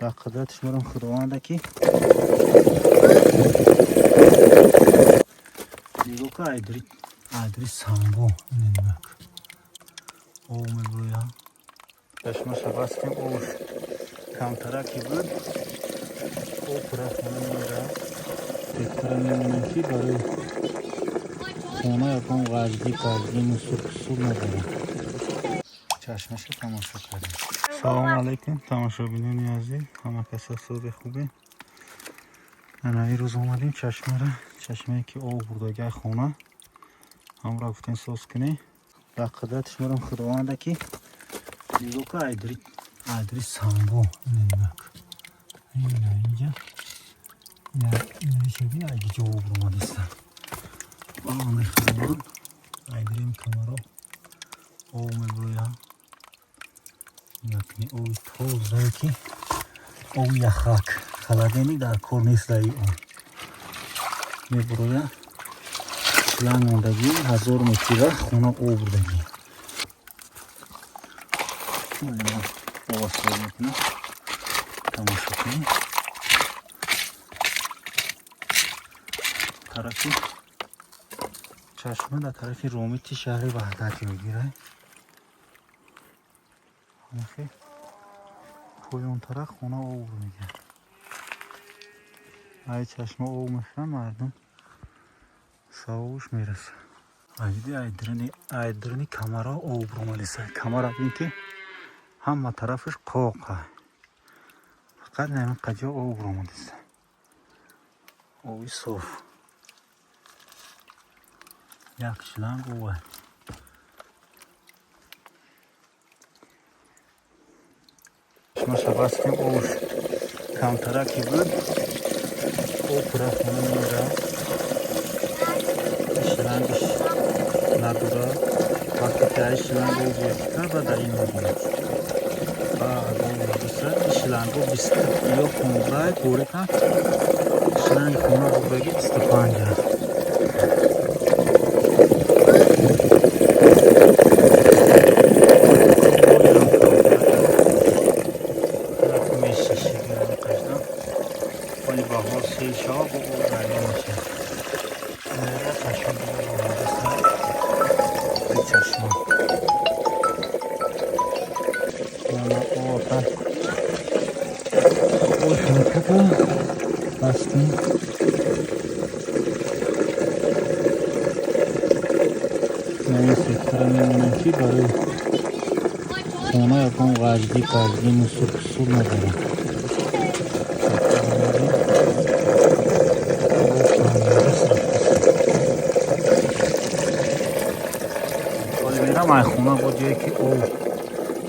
عقیدتش برم خداونده که دیگه که ایدری سانگو نمیدونک او میبرویم چشمش بستیم اوش کمترکی بود او پرخونه میره فکر میمونم که برای خونه یکم غجگی مسول نداره چشمش تماشا کردیم. سلام علیکم تماشابینان عزیز، همه کسا صبح خوبه. انا این روز آمدیم چشمه که آب بردگاه خونه هم رفتیم ساز کنیم. عقیدتش برم خداونده که دیگه که ایدری سانگو نمیدونک اینجا اینجا شدی ایدی جا آب رو مدستم آمه خداوند ایدریم کمارا آب میبرویم یکنی او توزه که او یخک خلقینی در کار نیست دایی اون میبرویم شلنگ موندگی 1000 متره خونه او بردگی او اصلا میکنم تماشا کنیم. طرفی چشمه در طرفی رومیتی شهر وحدت میگیره همه پویون طرف خونه او میگه ای چشمه او میشه مردم سوش میرسه ایدرنی کمرا او برمالیسه کمرا این که همه طرفش قاقه فقط نمین قجا او برمالیسه اوی صوف یک شلنگ اوه شما بستیم اوش کمترکی بود او پرخونه میره شلنگش نداره وقتی که ای شلنگ او بیشتر و در این میگیره بعد او میگیسه شلنگ او 20 یا 15 گوری کن شلنگ خونه رو بگی 25 ولی با حال 3 شاب و او رایی میشه نیره چشم دیگه آمده سر به چشم ماما او آفر او شنکتا بستیم من این فکر میمونم که برای خونه یکم غجگی مسول نداره ولی میرم ای خونه با جایی که او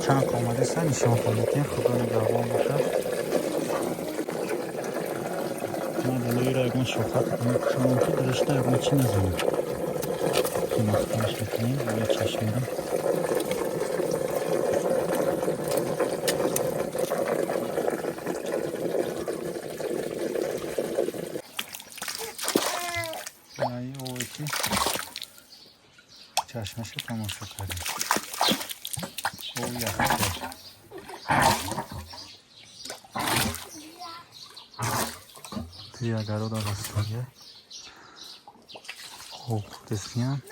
چند آمده سر نشان کنید خدا نگهبان باشه. من بلوی را اگه شوخت کنم کشانم که درشته اگه چی نزنم که مختمش میکنیم بلوی چشم میرم ای اوی که چشمش تماشا کردیم او یخته توی اگرو دا رستگه خوب دستیم